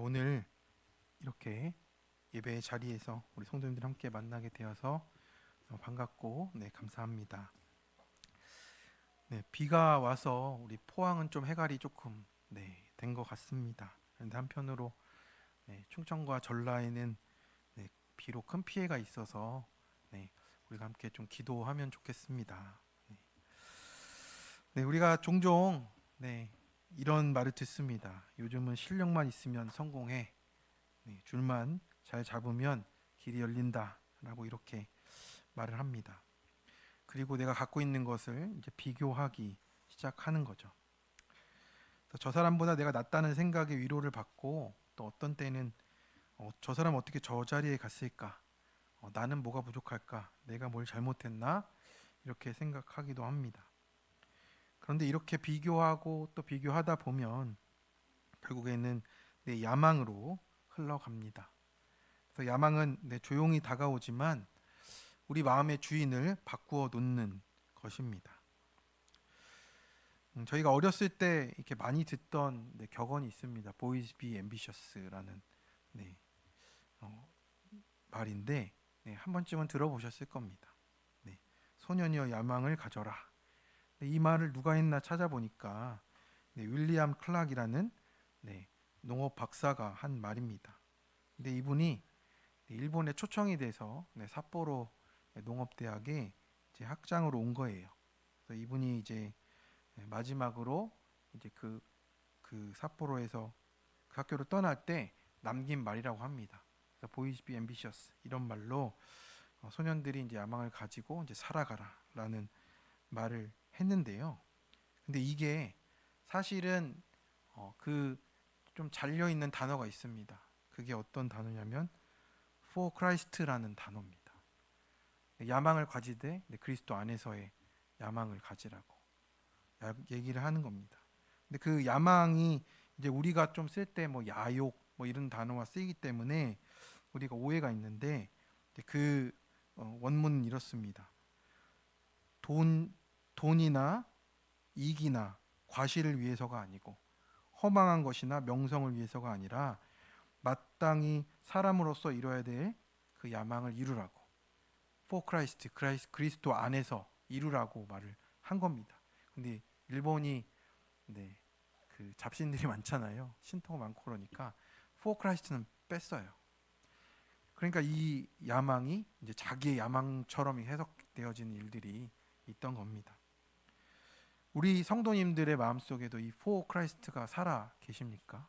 오늘 이렇게 예배 자리에서 우리 성도님들 함께 만나게 되어서 반갑고 감사합니다. 비가 와서 우리 포항은 좀 해갈이 조금 된 것 같습니다. 그런데 한편으로 충청과 전라에는 비로 큰 피해가 있어서 우리가 함께 좀 기도하면 좋겠습니다. 우리가 종종 이런 말을 듣습니다. 요즘은 실력만 있으면 성공해. 줄만 잘 잡으면 길이 열린다라고 이렇게 말을 합니다. 그리고 내가 갖고 있는 것을 이제 비교하기 시작하는 거죠. 저 사람보다 내가 낫다는 생각에 위로를 받고, 또 어떤 때는 저 사람 어떻게 저 자리에 갔을까? 나는 뭐가 부족할까? 내가 뭘 잘못했나? 이렇게 생각하기도 합니다. 그런데 이렇게 비교하고 또 비교하다 보면 결국에는 내 야망으로 흘러갑니다. 그래서 야망은 조용히 다가오지만 우리 마음의 주인을 바꾸어 놓는 것입니다. 저희가 어렸을 때 이렇게 많이 듣던 격언이 있습니다. Boys be ambitious라는 어, 말인데 한 번쯤은 들어보셨을 겁니다. 소년이여 야망을 가져라. 이 말을 누가 했나 찾아보니까 윌리엄 클락이라는 농업 박사가 한 말입니다. 근데 이분이 일본에 초청이 돼서 삿포로 농업대학에 이제 학장으로 온 거예요. 그래서 이분이 이제 마지막으로 이제 그 삿포로에서 그 학교를 떠날 때 남긴 말이라고 합니다. Boys be ambitious 이런 말로 소년들이 이제 야망을 가지고 이제 살아가라라는 말을 했는데요. 근데 이게 사실은 그 좀 잘려 있는 단어가 있습니다. 그게 어떤 단어냐면 for Christ라는 단어입니다. 야망을 가지되 그리스도 안에서의 야망을 가지라고 얘기를 하는 겁니다. 근데 그 야망이 이제 우리가 좀 쓸 때 뭐 야욕 뭐 이런 단어가 쓰이기 때문에 우리가 오해가 있는데 그 원문은 이렇습니다. 돈이나 이익이나 과실을 위해서가 아니고 허망한 것이나 명성을 위해서가 아니라 마땅히 사람으로서 이뤄야 될 그 야망을 이루라고 for Christ, 그리스도 안에서 이루라고 말을 한 겁니다. 근데 일본이 그 잡신들이 많잖아요. 신토가 많고 그러니까 for Christ는 뺐어요. 그러니까 이 야망이 이제 자기의 야망처럼 해석되어지는 일들이 있던 겁니다. 우리 성도님들의 마음속에도 이 for Christ가 살아 계십니까?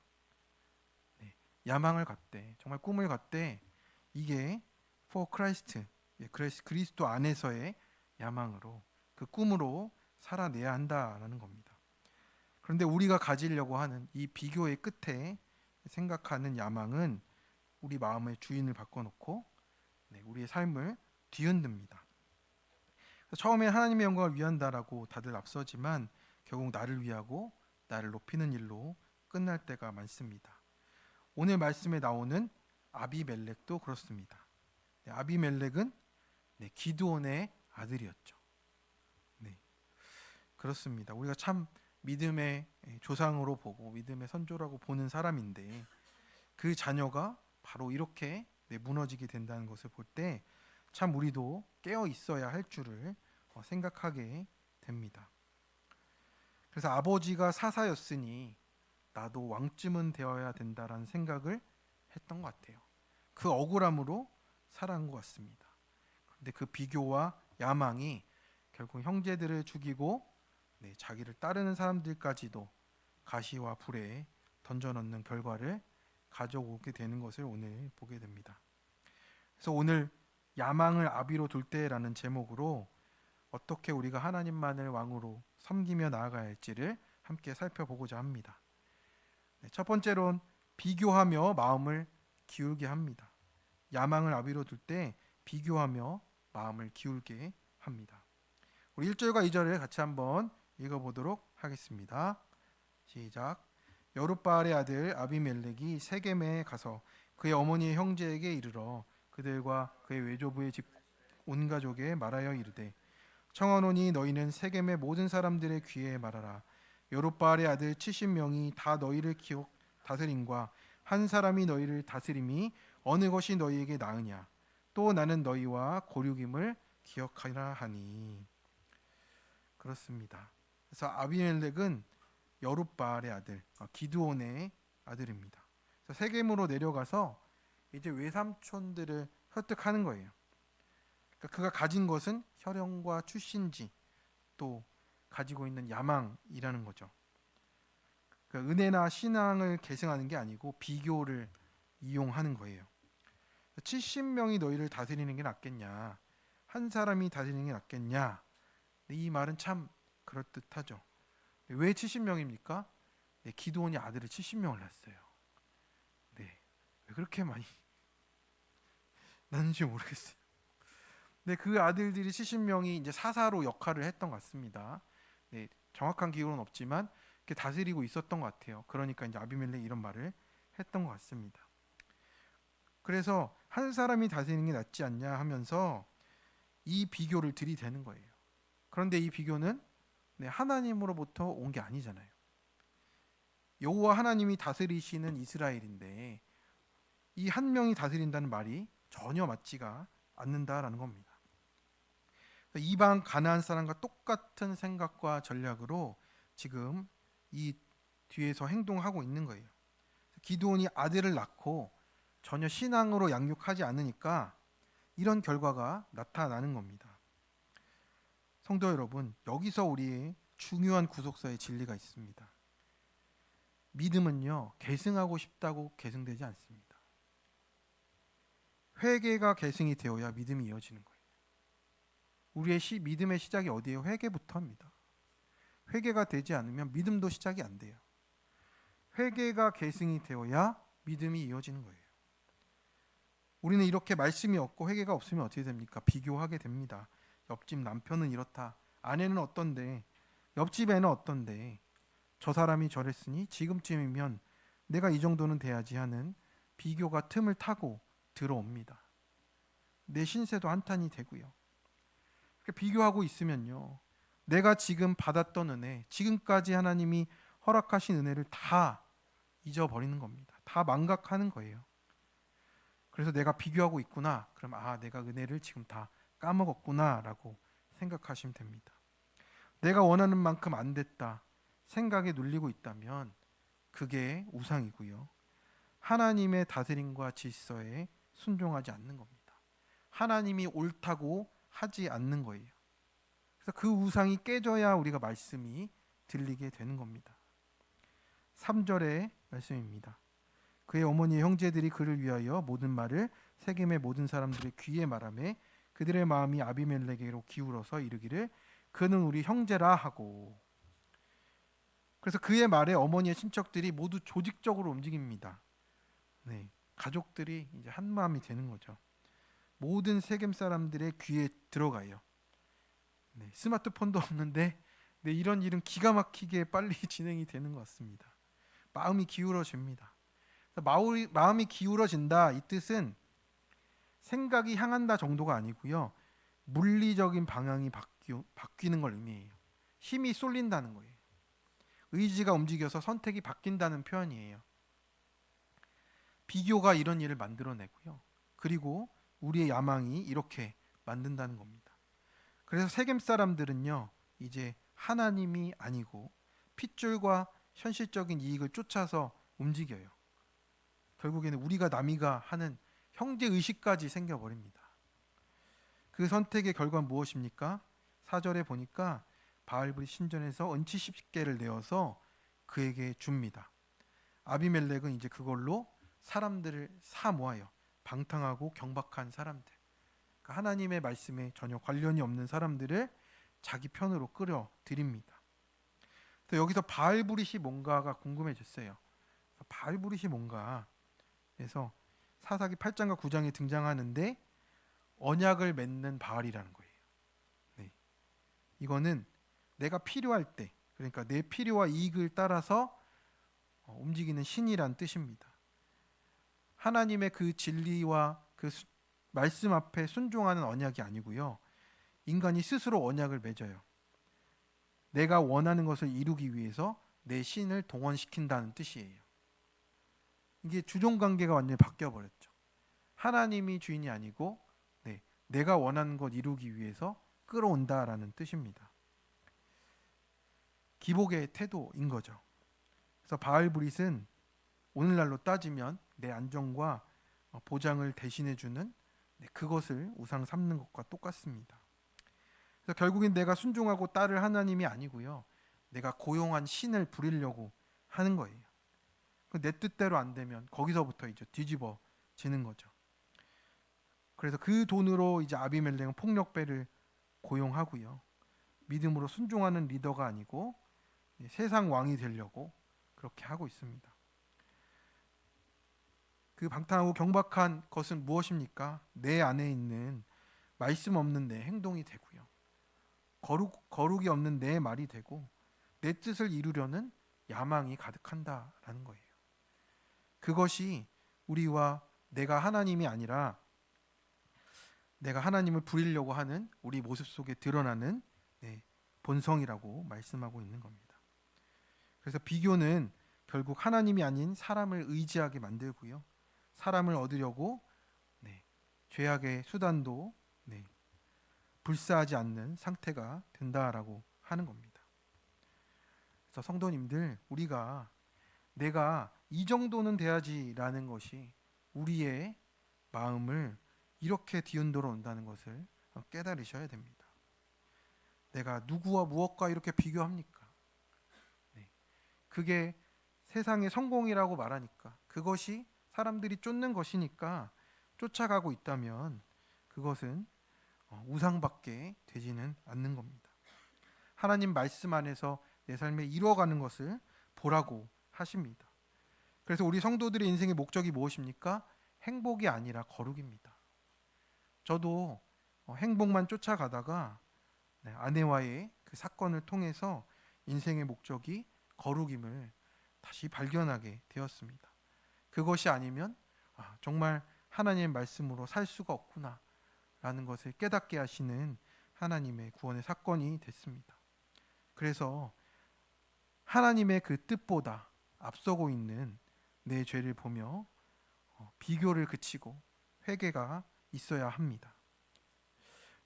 야망을 갖되 정말 꿈을 갖되 이게 for Christ, 그리스도 안에서의 야망으로 그 꿈으로 살아내야 한다라는 겁니다. 그런데 우리가 가지려고 하는 이 비교의 끝에 생각하는 야망은 우리 마음의 주인을 바꿔놓고 우리의 삶을 뒤흔듭니다. 처음에 하나님의 영광을 위한다라고 다들 앞서지만 결국 나를 위하고 나를 높이는 일로 끝날 때가 많습니다. 오늘 말씀에 나오는 아비멜렉도 그렇습니다. 아비멜렉은 기드온의 아들이었죠. 그렇습니다. 우리가 참 믿음의 조상으로 보고 믿음의 선조라고 보는 사람인데 그 자녀가 바로 이렇게 무너지게 된다는 것을 볼 때 참 우리도 깨어 있어야 할 줄을 생각하게 됩니다. 그래서 아버지가 사사였으니 나도 왕쯤은 되어야 된다라는 생각을 했던 것 같아요. 그 억울함으로 살아간 것 같습니다. 그런데 그 비교와 야망이 결국 형제들을 죽이고 자기를 따르는 사람들까지도 가시와 불에 던져넣는 결과를 가져오게 되는 것을 오늘 보게 됩니다. 그래서 오늘 야망을 아비로 둘 때라는 제목으로 어떻게 우리가 하나님만을 왕으로 섬기며 나아가야 할지를 함께 살펴보고자 합니다. 첫 번째로는 비교하며 마음을 기울게 합니다. 야망을 아비로 둘 때 비교하며 마음을 기울게 합니다. 우리 1절과 2절을 같이 한번 읽어보도록 하겠습니다. 시작. 여룻바알의 아들 아비멜렉이 세겜에 가서 그의 어머니의 형제에게 이르러 그들과 그의 외조부의 집 온 가족에 말하여 이르되 청하노니 너희는 세겜의 모든 사람들의 귀에 말하라. 여룻바알의 아들 70명이 다 너희를 기억 다스림과 한 사람이 너희를 다스림이 어느 것이 너희에게 나으냐. 또 나는 너희와 고륙임을 기억하라 하니. 그렇습니다. 그래서 아비멜렉은 여룻바알의 아들, 기드온의 아들입니다. 그래서 세겜으로 내려가서 이제 외삼촌들을 설득하는 거예요. 그러니까 그가 가진 것은 혈연과 출신지, 또 가지고 있는 야망이라는 거죠. 그러니까 은혜나 신앙을 계승하는 게 아니고 비교를 이용하는 거예요. 70명이 너희를 다스리는 게 낫겠냐, 한 사람이 다스리는 게 낫겠냐. 이 말은 참 그럴듯하죠. 왜 70명입니까? 네, 기드온이 아들을 70명을 낳았어요. 네, 왜 그렇게 많이 낳는지 모르겠어요. 네, 그 아들들이 70명이 이제 사사로 역할을 했던 것 같습니다. 네, 정확한 기록은 없지만 이렇게 다스리고 있었던 것 같아요. 그러니까 이제 아비멜렉 이런 말을 했던 것 같습니다. 그래서 한 사람이 다스리는 게 낫지 않냐 하면서 이 비교를 들이대는 거예요. 그런데 이 비교는 하나님으로부터 온 게 아니잖아요. 여호와 하나님이 다스리시는 이스라엘인데 이 한 명이 다스린다는 말이 전혀 맞지가 않는다라는 겁니다. 이방 가나안 사람과 똑같은 생각과 전략으로 지금 이 뒤에서 행동하고 있는 거예요. 기드온이 아들을 낳고 전혀 신앙으로 양육하지 않으니까 이런 결과가 나타나는 겁니다. 성도 여러분, 여기서 우리의 중요한 구속사의 진리가 있습니다. 믿음은요, 계승하고 싶다고 계승되지 않습니다. 회개가 계승이 되어야 믿음이 이어지는 거예요. 우리의 믿음의 시작이 어디예요? 회개부터입니다. 회개가 되지 않으면 믿음도 시작이 안 돼요. 회개가 계승이 되어야 믿음이 이어지는 거예요. 우리는 이렇게 말씀이 없고 회개가 없으면 어떻게 됩니까? 비교하게 됩니다. 옆집 남편은 이렇다. 아내는 어떤데? 옆집 애는 어떤데? 저 사람이 저랬으니 지금쯤이면 내가 이 정도는 돼야지 하는 비교가 틈을 타고 들어옵니다. 내 신세도 한탄이 되고요. 비교하고 있으면요, 내가 지금 받았던 은혜, 지금까지 하나님이 허락하신 은혜를 다 잊어버리는 겁니다. 다 망각하는 거예요. 그래서 내가 비교하고 있구나. 그럼 내가 은혜를 지금 다 까먹었구나라고 생각하시면 됩니다. 내가 원하는 만큼 안 됐다 생각에 눌리고 있다면 그게 우상이고요. 하나님의 다스림과 질서에 순종하지 않는 겁니다. 하나님이 옳다고 하지 않는 거예요. 그래서 그 우상이 깨져야 우리가 말씀이 들리게 되는 겁니다. 3절의 말씀입니다. 그의 어머니의 형제들이 그를 위하여 모든 말을 세겜의 모든 사람들의 귀에 말하매 그들의 마음이 아비멜렉에게로 기울어서 이르기를 그는 우리 형제라 하고. 그래서 그의 말에 어머니의 친척들이 모두 조직적으로 움직입니다. 네, 가족들이 이제 한 마음이 되는 거죠. 모든 세겜 사람들의 귀에 들어가요. 네, 스마트폰도 없는데 이런 일은 기가 막히게 빨리 진행이 되는 것 같습니다. 마음이 기울어집니다. 마음이 기울어진다 이 뜻은 생각이 향한다 정도가 아니고요. 물리적인 방향이 바뀌는 걸 의미해요. 힘이 쏠린다는 거예요. 의지가 움직여서 선택이 바뀐다는 표현이에요. 비교가 이런 일을 만들어내고요. 그리고 우리의 야망이 이렇게 만든다는 겁니다. 그래서 세겜 사람들은요, 이제 하나님이 아니고 핏줄과 현실적인 이익을 쫓아서 움직여요. 결국에는 우리가 남이가 하는 형제 의식까지 생겨버립니다. 그 선택의 결과는 무엇입니까? 4절에 보니까 바알불이 신전에서 은치 10개를 내어서 그에게 줍니다. 아비멜렉은 이제 그걸로 사람들을 사 모아요. 방탕하고 경박한 사람들, 그러니까 하나님의 말씀에 전혀 관련이 없는 사람들을 자기 편으로 끌어들입니다. 여기서 바알브릿이 뭔가가 궁금해졌어요. 바알브릿이 뭔가? 그래서 사사기 8장과 9장에 등장하는데 언약을 맺는 바알이라는 거예요. 네. 이거는 내가 필요할 때, 그러니까 내 필요와 이익을 따라서 움직이는 신이란 뜻입니다. 하나님의 그 진리와 그 말씀 앞에 순종하는 언약이 아니고요. 인간이 스스로 언약을 맺어요. 내가 원하는 것을 이루기 위해서 내 신을 동원시킨다는 뜻이에요. 이게 주종 관계가 완전히 바뀌어 버렸죠. 하나님이 주인이 아니고 내가 원하는 것 이루기 위해서 끌어온다라는 뜻입니다. 기복의 태도인 거죠. 그래서 바알브릿은 오늘날로 따지면 내 안정과 보장을 대신해 주는 그것을 우상 삼는 것과 똑같습니다. 그래서 결국엔 내가 순종하고 따를 하나님이 아니고요. 내가 고용한 신을 부리려고 하는 거예요. 내 뜻대로 안 되면 거기서부터 이제 뒤집어지는 거죠. 그래서 그 돈으로 이제 아비멜렉은 폭력배를 고용하고요. 믿음으로 순종하는 리더가 아니고 세상 왕이 되려고 그렇게 하고 있습니다. 그 방탕하고 경박한 것은 무엇입니까? 내 안에 있는 말씀 없는 내 행동이 되고요. 거룩이 없는 내 말이 되고 내 뜻을 이루려는 야망이 가득한다라는 거예요. 그것이 우리와 내가 하나님이 아니라 내가 하나님을 부리려고 하는 우리 모습 속에 드러나는 본성이라고 말씀하고 있는 겁니다. 그래서 비교는 결국 하나님이 아닌 사람을 의지하게 만들고요. 사람을 얻으려고 죄악의 수단도 불사하지 않는 상태가 된다라고 하는 겁니다. 그래서 성도님들, 우리가 내가 이 정도는 돼야지라는 것이 우리의 마음을 이렇게 뒤흔들어 온다는 것을 깨달으셔야 됩니다. 내가 누구와 무엇과 이렇게 비교합니까? 그게 세상의 성공이라고 말하니까, 그것이 사람들이 쫓는 것이니까 쫓아가고 있다면 그것은 우상밖에 되지는 않는 겁니다. 하나님 말씀 안에서 내 삶에 이루어가는 것을 보라고 하십니다. 그래서 우리 성도들의 인생의 목적이 무엇입니까? 행복이 아니라 거룩입니다. 저도 행복만 쫓아가다가 아내와의 그 사건을 통해서 인생의 목적이 거룩임을 다시 발견하게 되었습니다. 그것이 아니면 정말 하나님의 말씀으로 살 수가 없구나 라는 것을 깨닫게 하시는 하나님의 구원의 사건이 됐습니다. 그래서 하나님의 그 뜻보다 앞서고 있는 내 죄를 보며 비교를 그치고 회개가 있어야 합니다.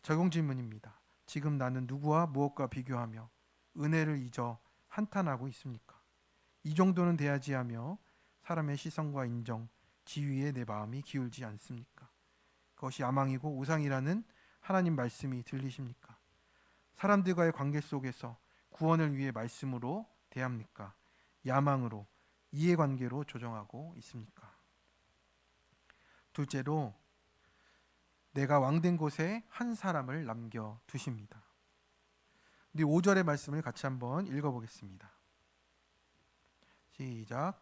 적용 질문입니다. 지금 나는 누구와 무엇과 비교하며 은혜를 잊어 한탄하고 있습니까? 이 정도는 돼야지 하며 사람의 시선과 인정, 지위에 내 마음이 기울지 않습니까? 그것이 야망이고 우상이라는 하나님 말씀이 들리십니까? 사람들과의 관계 속에서 구원을 위해 말씀으로 대합니까? 야망으로, 이해관계로 조정하고 있습니까? 둘째로, 내가 왕된 곳에 한 사람을 남겨두십니다. 우리 5절의 말씀을 같이 한번 읽어보겠습니다. 시작.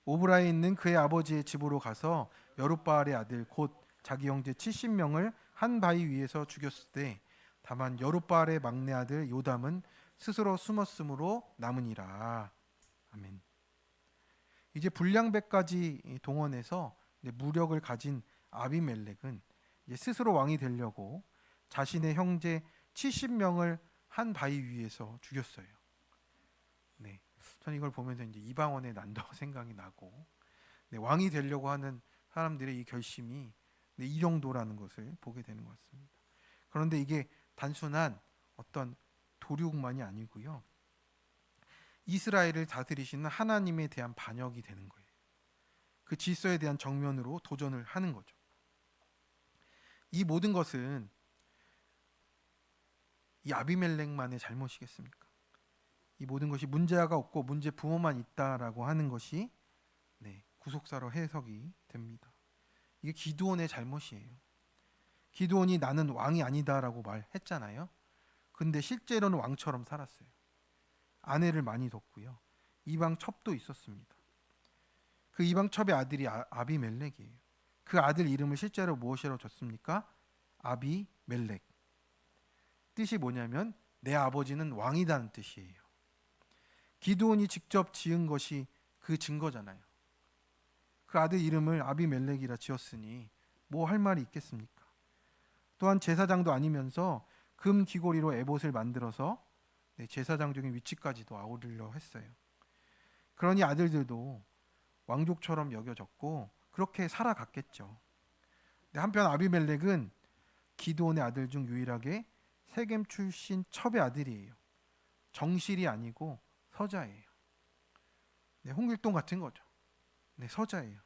오브라에 있는 그의 아버지의 집으로 가서 여룻바알의 아들 곧 자기 형제 70명을 한 바위 위에서 죽였을 때 다만 여룻바알의 막내 아들 요담은 스스로 숨었으므로 남으니라. 아멘. 이제 불량배까지 동원해서 무력을 가진 아비멜렉은 이제 스스로 왕이 되려고 자신의 형제 70명을 한 바위 위에서 죽였어요. 저는 이걸 보면서 이제 이방원의 난도가 생각이 나고 왕이 되려고 하는 사람들의 이 결심이 이 정도라는 것을 보게 되는 것 같습니다. 그런데 이게 단순한 어떤 도륙만이 아니고요. 이스라엘을 다스리시는 하나님에 대한 반역이 되는 거예요. 그 질서에 대한 정면으로 도전을 하는 거죠. 이 모든 것은 이 아비멜렉만의 잘못이겠습니까? 이 모든 것이 문제가 없고 문제 부모만 있다라고 하는 것이 구속사로 해석이 됩니다. 이게 기드온의 잘못이에요. 기드온이 나는 왕이 아니다라고 말했잖아요. 근데 실제로는 왕처럼 살았어요. 아내를 많이 뒀고요. 이방 첩도 있었습니다. 그 이방 첩의 아들이 아비멜렉이에요. 그 아들 이름을 실제로 무엇이라고 줬습니까? 아비멜렉. 뜻이 뭐냐면 내 아버지는 왕이라는 뜻이에요. 기드온이 직접 지은 것이 그 증거잖아요. 그 아들 이름을 아비멜렉이라 지었으니 뭐 할 말이 있겠습니까? 또한 제사장도 아니면서 금 귀고리로 에봇을 만들어서 제사장적인 위치까지도 아우르려 했어요. 그러니 아들들도 왕족처럼 여겨졌고 그렇게 살아갔겠죠. 근데 한편 아비멜렉은 기드온의 아들 중 유일하게 세겜 출신 첩의 아들이에요. 정실이 아니고 서자예요. 네, 홍길동 같은 거죠. 네, 서자예요.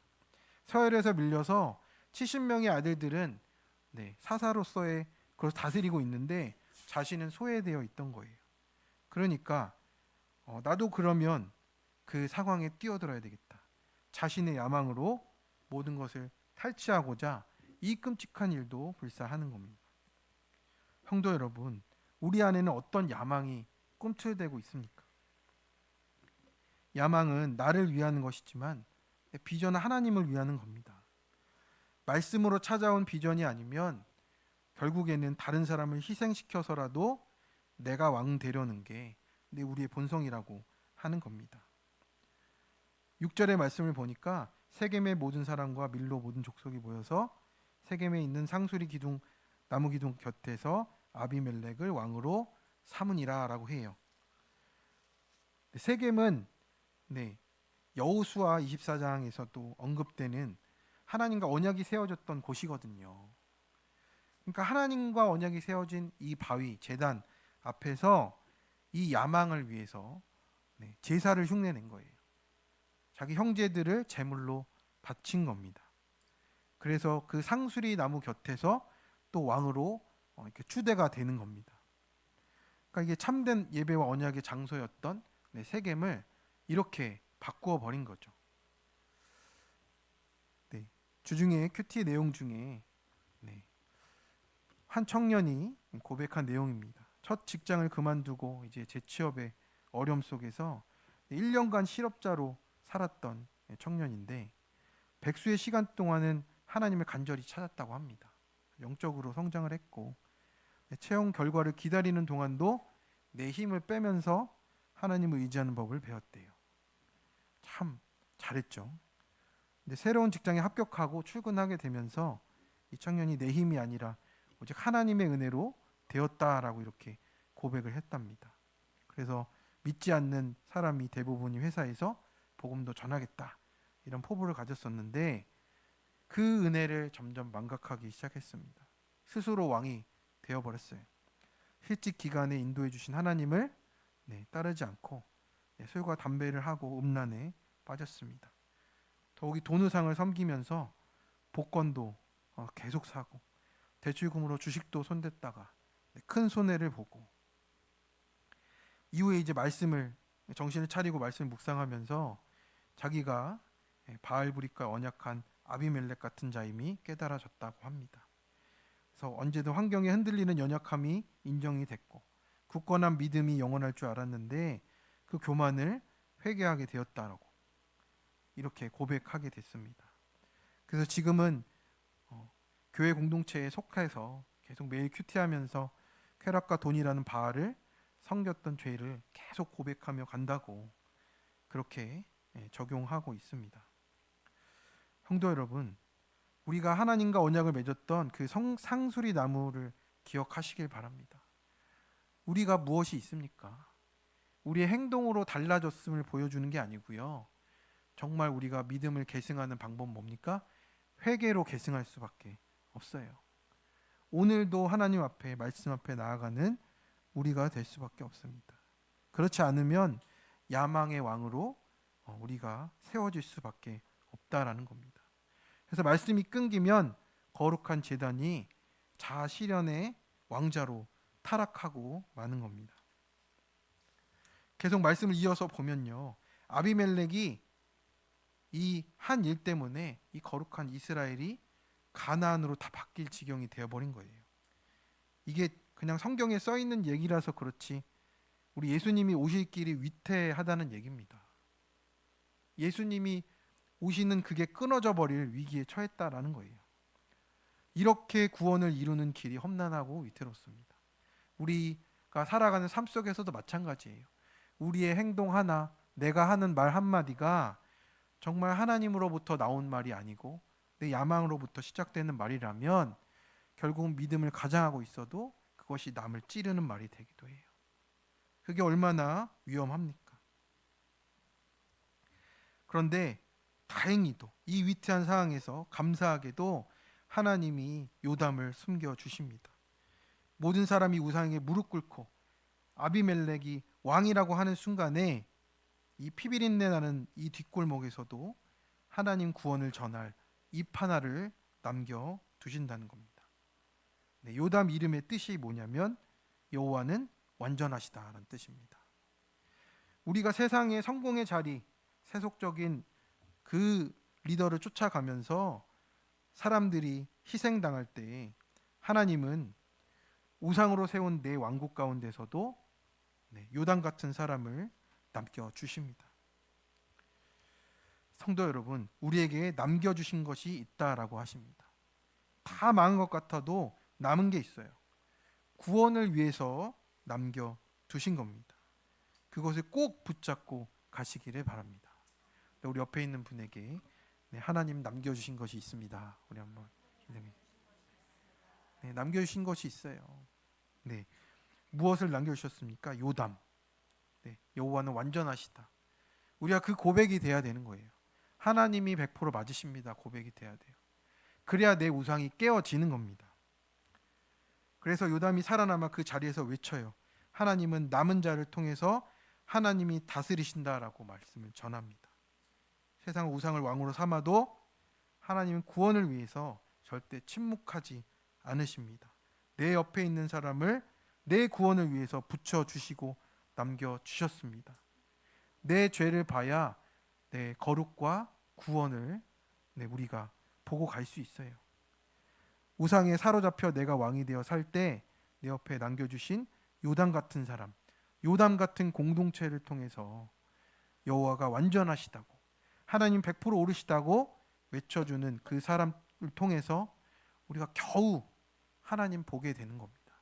서열에서 밀려서 70명의 아들들은 네, 사사로서의 그걸 다스리고 있는데 자신은 소외되어 있던 거예요. 그러니까 나도 그러면 그 상황에 뛰어들어야 되겠다. 자신의 야망으로 모든 것을 탈취하고자 이 끔찍한 일도 불사하는 겁니다. 성도 여러분, 우리 안에는 어떤 야망이 꿈틀대고 있습니까? 야망은 나를 위하는 것이지만 비전은 하나님을 위하는 겁니다. 말씀으로 찾아온 비전이 아니면 결국에는 다른 사람을 희생시켜서라도 내가 왕 되려는 게 우리의 본성이라고 하는 겁니다. 6절의 말씀을 보니까 세겜의 모든 사람과 밀로 모든 족속이 모여서 세겜에 있는 상수리 기둥 나무 기둥 곁에서 아비멜렉을 왕으로 삼으니라라고 해요. 세겜은 여호수아 24장에서도 언급되는 하나님과 언약이 세워졌던 곳이거든요. 그러니까 하나님과 언약이 세워진 이 바위 제단 앞에서 이 야망을 위해서 제사를 흉내낸 거예요. 자기 형제들을 제물로 바친 겁니다. 그래서 그 상수리 나무 곁에서 또 왕으로 이렇게 추대가 되는 겁니다. 그러니까 이게 참된 예배와 언약의 장소였던 세겜을 이렇게 바꾸어 버린 거죠. 주중에 큐티 내용 중에 한 청년이 고백한 내용입니다. 첫 직장을 그만두고 이제 재취업의 어려움 속에서 1년간 실업자로 살았던 청년인데 백수의 시간 동안은 하나님을 간절히 찾았다고 합니다. 영적으로 성장을 했고 채용 결과를 기다리는 동안도 내 힘을 빼면서 하나님을 의지하는 법을 배웠대요. 참 잘했죠. 근데 새로운 직장에 합격하고 출근하게 되면서 이 청년이 내 힘이 아니라 오직 하나님의 은혜로 되었다라고 이렇게 고백을 했답니다. 그래서 믿지 않는 사람이 대부분이 회사에서 복음도 전하겠다 이런 포부를 가졌었는데 그 은혜를 점점 망각하기 시작했습니다. 스스로 왕이 되어버렸어요. 실직 기간에 인도해 주신 하나님을 따르지 않고 술과 담배를 하고 음란에 빠졌습니다. 더욱이 돈우상을 섬기면서 복권도 계속 사고 대출금으로 주식도 손댔다가 큰 손해를 보고 이후에 이제 말씀을 정신을 차리고 말씀을 묵상하면서 자기가 바알브릭과 언약한 아비멜렉 같은 자임이 깨달아졌다고 합니다. 그래서 언제든 환경에 흔들리는 연약함이 인정이 됐고 굳건한 믿음이 영원할 줄 알았는데 그 교만을 회개하게 되었다라고 이렇게 고백하게 됐습니다. 그래서 지금은 교회 공동체에 속해서 계속 매일 큐티하면서 쾌락과 돈이라는 바알을 섬겼던 죄를 계속 고백하며 간다고 그렇게 적용하고 있습니다. 성도 여러분, 우리가 하나님과 언약을 맺었던 그 상수리 나무를 기억하시길 바랍니다. 우리가 무엇이 있습니까? 우리의 행동으로 달라졌음을 보여주는 게 아니고요. 정말 우리가 믿음을 계승하는 방법은 뭡니까? 회개로 계승할 수밖에 없어요. 오늘도 하나님 앞에 말씀 앞에 나아가는 우리가 될 수밖에 없습니다. 그렇지 않으면 야망의 왕으로 우리가 세워질 수밖에 없다라는 겁니다. 그래서 말씀이 끊기면 거룩한 제단이 자아 실현의 왕자로 타락하고 마는 겁니다. 계속 말씀을 이어서 보면요. 아비멜렉이 이 한 일 때문에 이 거룩한 이스라엘이 가나안으로 다 바뀔 지경이 되어버린 거예요. 이게 그냥 성경에 써 있는 얘기라서 그렇지 우리 예수님이 오실 길이 위태하다는 얘기입니다. 예수님이 오시는 그게 끊어져 버릴 위기에 처했다라는 거예요. 이렇게 구원을 이루는 길이 험난하고 위태롭습니다. 우리가 살아가는 삶 속에서도 마찬가지예요. 우리의 행동 하나, 내가 하는 말 한마디가 정말 하나님으로부터 나온 말이 아니고 내 야망으로부터 시작되는 말이라면 결국 믿음을 가장하고 있어도 그것이 남을 찌르는 말이 되기도 해요. 그게 얼마나 위험합니까? 그런데 다행히도 이 위태한 상황에서 감사하게도 하나님이 요담을 숨겨 주십니다. 모든 사람이 우상에게 무릎 꿇고 아비멜렉이 왕이라고 하는 순간에 이 피비린내 나는 이 뒷골목에서도 하나님 구원을 전할 입 하나를 남겨 두신다는 겁니다. 네, 요담 이름의 뜻이 뭐냐면 여호와는 완전하시다라는 뜻입니다. 우리가 세상의 성공의 자리, 세속적인 그 리더를 쫓아가면서 사람들이 희생당할 때 하나님은 우상으로 세운 내 왕국 가운데서도 요담 같은 사람을 남겨 주십니다. 성도 여러분, 우리에게 남겨 주신 것이 있다라고 하십니다. 다 망한 것 같아도 남은 게 있어요. 구원을 위해서 남겨 두신 겁니다. 그것을 꼭 붙잡고 가시기를 바랍니다. 우리 옆에 있는 분에게 하나님 남겨주신 것이 있습니다. 우리 한번 남겨주신 것이 있어요. 네, 무엇을 남겨주셨습니까? 요담. 여호와는 완전하시다. 우리가 그 고백이 돼야 되는 거예요. 하나님이 100% 맞으십니다. 고백이 돼야 돼요. 그래야 내 우상이 깨어지는 겁니다. 그래서 요담이 살아남아 그 자리에서 외쳐요. 하나님은 남은 자를 통해서 하나님이 다스리신다라고 말씀을 전합니다. 세상 우상을 왕으로 삼아도 하나님은 구원을 위해서 절대 침묵하지 않으십니다. 내 옆에 있는 사람을 내 구원을 위해서 붙여주시고 남겨주셨습니다. 내 죄를 봐야 내 거룩과 구원을 우리가 보고 갈 수 있어요. 우상에 사로잡혀 내가 왕이 되어 살 때 내 옆에 남겨주신 요담 같은 사람, 요담 같은 공동체를 통해서 여호와가 완전하시다고, 하나님 100% 오르시다고 외쳐주는 그 사람을 통해서 우리가 겨우 하나님 보게 되는 겁니다.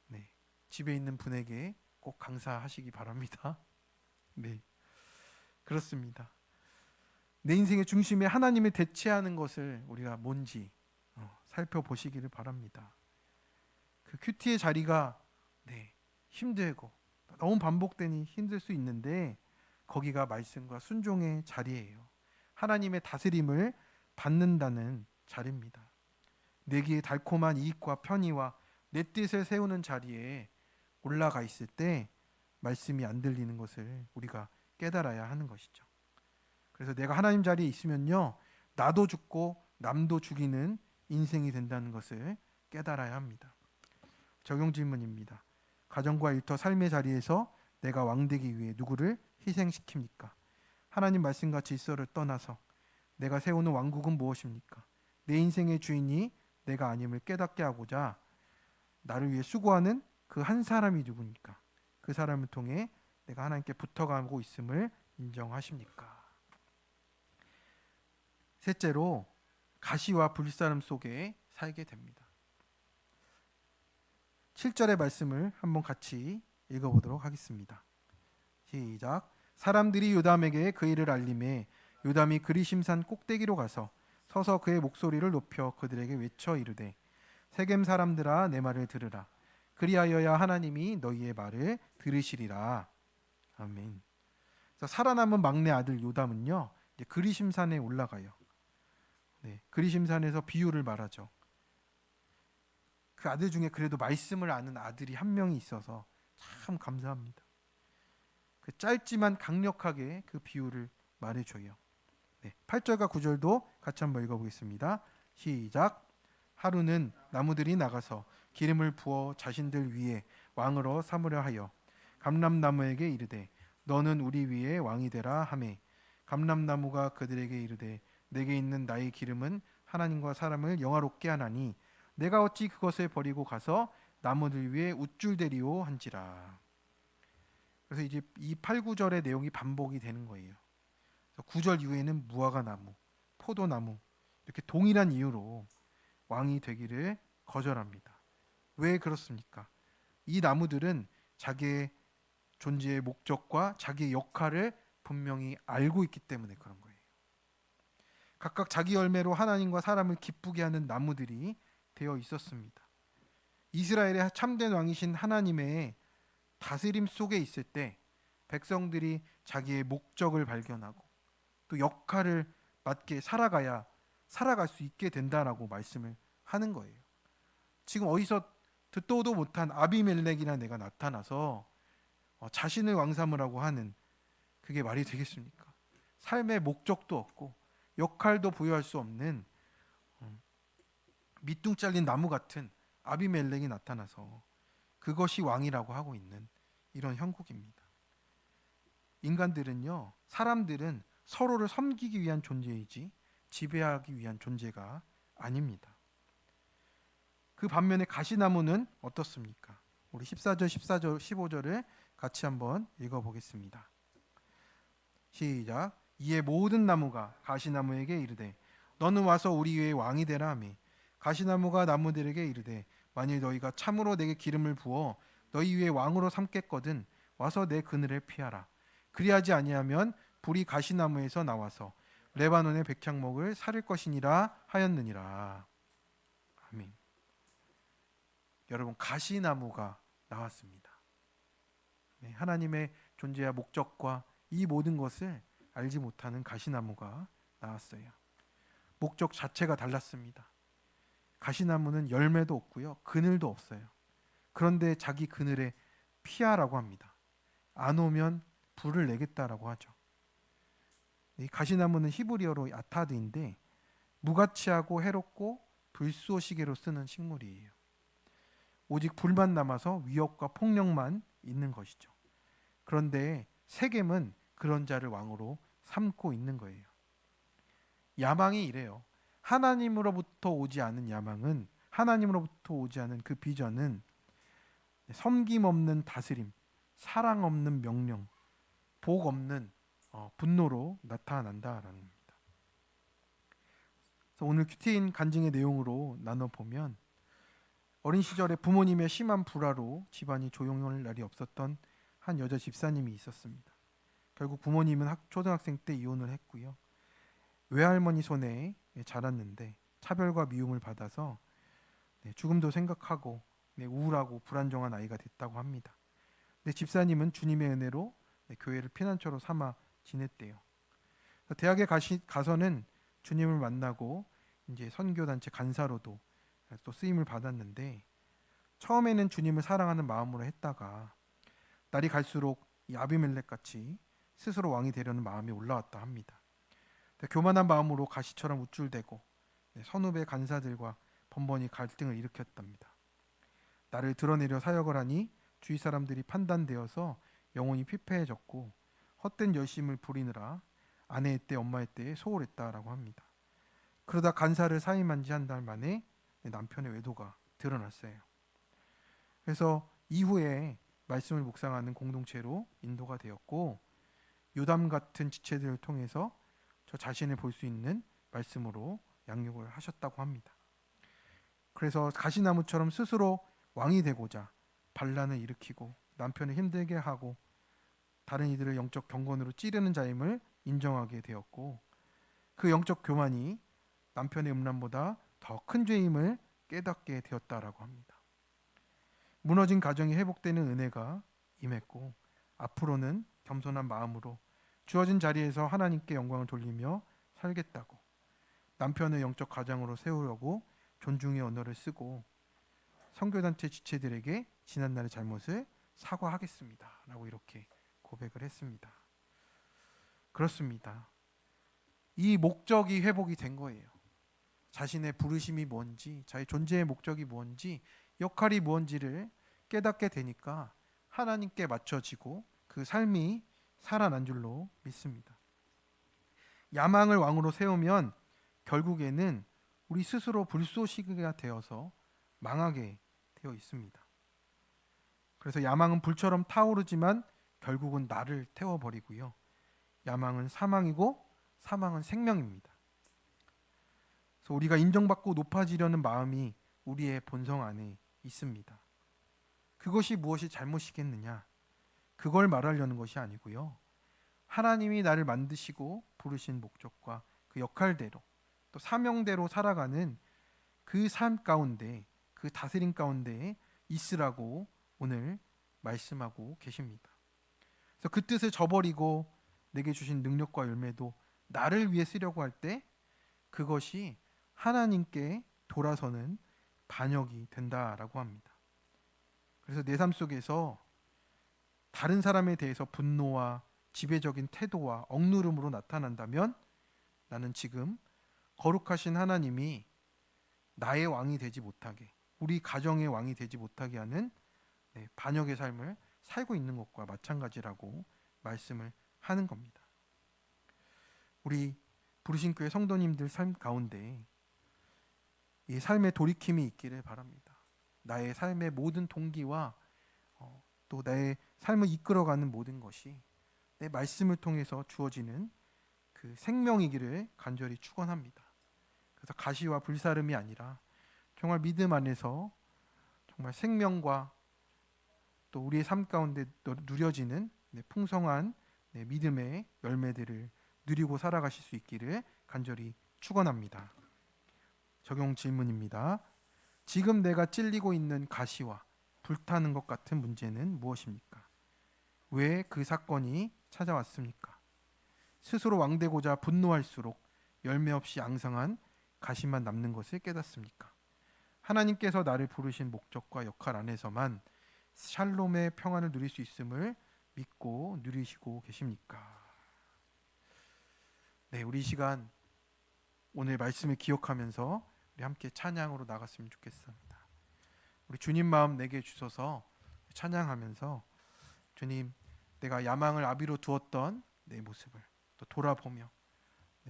네, 집에 있는 분에게 꼭 강사하시기 바랍니다. 네, 그렇습니다. 내 인생의 중심에 하나님을 대체하는 것을 우리가 뭔지 살펴보시기를 바랍니다. 그 큐티의 자리가 힘들고 너무 반복되니 힘들 수 있는데 거기가 말씀과 순종의 자리예요. 하나님의 다스림을 받는다는 자리입니다. 내기에 달콤한 이익과 편의와 내 뜻을 세우는 자리에 올라가 있을 때 말씀이 안 들리는 것을 우리가 깨달아야 하는 것이죠. 그래서 내가 하나님 자리에 있으면요, 나도 죽고 남도 죽이는 인생이 된다는 것을 깨달아야 합니다. 적용 질문입니다. 가정과 일터 삶의 자리에서 내가 왕되기 위해 누구를 희생시킵니까? 하나님 말씀과 질서를 떠나서 내가 세우는 왕국은 무엇입니까? 내 인생의 주인이 내가 아님을 깨닫게 하고자 나를 위해 수고하는 그 한 사람이 누구니까? 그 사람을 통해 내가 하나님께 붙어가고 있음을 인정하십니까? 셋째로 가시와 불사름 속에 살게 됩니다. 7절의 말씀을 한번 같이 읽어보도록 하겠습니다. 시작. 사람들이 요담에게 그 일을 알림해 요담이 그리심산 꼭대기로 가서 서서 그의 목소리를 높여 그들에게 외쳐 이르되 세겜 사람들아 내 말을 들으라. 그리하여야 하나님이 너희의 말을 들으시리라. 아멘. 그래서 살아남은 막내 아들 요담은요, 이제 그리심산에 올라가요. 그리심산에서 비유를 말하죠. 그 아들 중에 그래도 말씀을 아는 아들이 한 명이 있어서 참 감사합니다. 그 짧지만 강력하게 그 비유를 말해줘요. 8절과 9절도 같이 한번 읽어보겠습니다. 시작. 하루는 나무들이 나가서 기름을 부어 자신들 위에 왕으로 삼으려 하여 감람나무에게 이르되 너는 우리 위에 왕이 되라 하매 감람나무가 그들에게 이르되 내게 있는 나의 기름은 하나님과 사람을 영화롭게 하나니 내가 어찌 그것을 버리고 가서 나무들 위에 우쭐대리오 한지라. 그래서 이제 이 8, 9절의 내용이 반복이 되는 거예요. 9절 이후에는 무화과 나무, 포도나무 이렇게 동일한 이유로 왕이 되기를 거절합니다. 왜 그렇습니까? 이 나무들은 자기의 존재의 목적과 자기의 역할을 분명히 알고 있기 때문에 그런 거예요. 각각 자기 열매로 하나님과 사람을 기쁘게 하는 나무들이 되어 있었습니다. 이스라엘의 참된 왕이신 하나님의 다스림 속에 있을 때 백성들이 자기의 목적을 발견하고 또 역할을 맞게 살아갈 수 있게 된다라고 말씀을 하는 거예요. 지금 어디서 듣도도 못한 아비멜렉이라는 애가 나타나서 자신을 왕 삼으라고 하는, 그게 말이 되겠습니까? 삶의 목적도 없고 역할도 부여할 수 없는 밑둥 잘린 나무 같은 아비멜렉이 나타나서 그것이 왕이라고 하고 있는 이런 형국입니다. 사람들은 서로를 섬기기 위한 존재이지 지배하기 위한 존재가 아닙니다. 그 반면에 가시나무는 어떻습니까? 우리 14절, 15절을 같이 한번 읽어보겠습니다. 시작. 이에 모든 나무가 가시나무에게 이르되 너는 와서 우리 위에 왕이 되라 하며 가시나무가 나무들에게 이르되 만일 너희가 참으로 내게 기름을 부어 너희 위에 왕으로 삼겠거든 와서 내 그늘에 피하라. 그리하지 아니하면 불이 가시나무에서 나와서 레바논의 백향목을 사를 것이니라 하였느니라. 아멘. 여러분, 가시나무가 나왔습니다. 네, 하나님의 존재와 목적과 이 모든 것을 알지 못하는 가시나무가 나왔어요. 목적 자체가 달랐습니다. 가시나무는 열매도 없고요, 그늘도 없어요. 그런데 자기 그늘에 피하라고 합니다. 안 오면 불을 내겠다라고 하죠. 이 가시나무는 히브리어로 아타드인데 무가치하고 해롭고 불쏘시개로 쓰는 식물이에요. 오직 불만 남아서 위협과 폭력만 있는 것이죠. 그런데 세겜은 그런 자를 왕으로 삼고 있는 거예요. 야망이 이래요. 하나님으로부터 오지 않은 야망은, 하나님으로부터 오지 않은 그 비전은 섬김 없는 다스림, 사랑 없는 명령, 복 없는 분노로 나타난다라는 겁니다. 그래서 오늘 큐티인 간증의 내용으로 나눠보면 어린 시절에 부모님의 심한 불화로 집안이 조용할 날이 없었던 한 여자 집사님이 있었습니다. 결국 부모님은 초등학생 때 이혼을 했고요. 외할머니 손에 자랐는데 차별과 미움을 받아서 죽음도 생각하고 우울하고 불안정한 아이가 됐다고 합니다. 근데 집사님은 주님의 은혜로 교회를 피난처로 삼아 지냈대요. 대학에 가서는 주님을 만나고 이제 선교단체 간사로도 또 쓰임을 받았는데 처음에는 주님을 사랑하는 마음으로 했다가 날이 갈수록 이 아비멜렉 같이 스스로 왕이 되려는 마음이 올라왔다 합니다. 교만한 마음으로 가시처럼 우쭐대고 선후배 간사들과 번번이 갈등을 일으켰답니다. 나를 드러내려 사역을 하니 주위 사람들이 판단되어서 영혼이 피폐해졌고 헛된 열심을 부리느라 아내의 때 엄마의 때에 소홀했다라고 합니다. 그러다 간사를 사임한 지 한 달 만에 남편의 외도가 드러났어요. 그래서 이후에 말씀을 묵상하는 공동체로 인도가 되었고 요담 같은 지체들을 통해서 저 자신을 볼 수 있는 말씀으로 양육을 하셨다고 합니다. 그래서 가시나무처럼 스스로 왕이 되고자 반란을 일으키고 남편을 힘들게 하고 다른 이들을 영적 경건으로 찌르는 자임을 인정하게 되었고 그 영적 교만이 남편의 음란보다 더 큰 죄임을 깨닫게 되었다라고 합니다. 무너진 가정이 회복되는 은혜가 임했고 앞으로는 겸손한 마음으로 주어진 자리에서 하나님께 영광을 돌리며 살겠다고 남편을 영적 가장으로 세우려고 존중의 언어를 쓰고 선교단체 지체들에게 지난날의 잘못을 사과하겠습니다 라고 이렇게 고백을 했습니다. 그렇습니다. 이 목적이 회복이 된 거예요. 자신의 부르심이 뭔지, 자기 존재의 목적이 뭔지, 역할이 뭔지를 깨닫게 되니까 하나님께 맞춰지고 그 삶이 살아난 줄로 믿습니다. 야망을 왕으로 세우면 결국에는 우리 스스로 불쏘시개가 되어서 망하게 되어 있습니다. 그래서 야망은 불처럼 타오르지만 결국은 나를 태워버리고요. 야망은 사망이고 사망은 생명입니다. 그래서 우리가 인정받고 높아지려는 마음이 우리의 본성 안에 있습니다. 그것이 무엇이 잘못이겠느냐? 그걸 말하려는 것이 아니고요. 하나님이 나를 만드시고 부르신 목적과 그 역할대로 또 사명대로 살아가는 그 삶 가운데, 그 다스림 가운데 있으라고 오늘 말씀하고 계십니다. 그래서 그 뜻을 저버리고 내게 주신 능력과 열매도 나를 위해 쓰려고 할 때 그것이 하나님께 돌아서는 반역이 된다라고 합니다. 그래서 내 삶 속에서 다른 사람에 대해서 분노와 지배적인 태도와 억누름으로 나타난다면 나는 지금 거룩하신 하나님이 나의 왕이 되지 못하게, 우리 가정의 왕이 되지 못하게 하는 반역의 삶을 살고 있는 것과 마찬가지라고 말씀을 하는 겁니다. 우리 부르신 교회 성도님들 삶 가운데 이 삶의 돌이킴이 있기를 바랍니다. 나의 삶의 모든 동기와 또 나의 삶을 이끌어가는 모든 것이 내 말씀을 통해서 주어지는 그 생명이기를 간절히 축원합니다. 그래서 가시와 불사름이 아니라 정말 믿음 안에서 정말 생명과 또 우리의 삶 가운데 누려지는 풍성한 믿음의 열매들을 누리고 살아가실 수 있기를 간절히 축원합니다. 적용 질문입니다. 지금 내가 찔리고 있는 가시와 불타는 것 같은 문제는 무엇입니까? 왜 그 사건이 찾아왔습니까? 스스로 왕되고자 분노할수록 열매 없이 앙상한 가시만 남는 것을 깨닫습니까? 하나님께서 나를 부르신 목적과 역할 안에서만 샬롬의 평안을 누릴 수 있음을 믿고 누리시고 계십니까? 네, 우리 시간 오늘 말씀을 기억하면서 우리 함께 찬양으로 나갔으면 좋겠습니다. 우리 주님 마음 내게 주셔서 찬양하면서 주님, 내가 야망을 아비로 두었던 내 모습을 또 돌아보며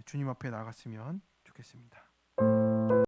주님 앞에 나갔으면 좋겠습니다.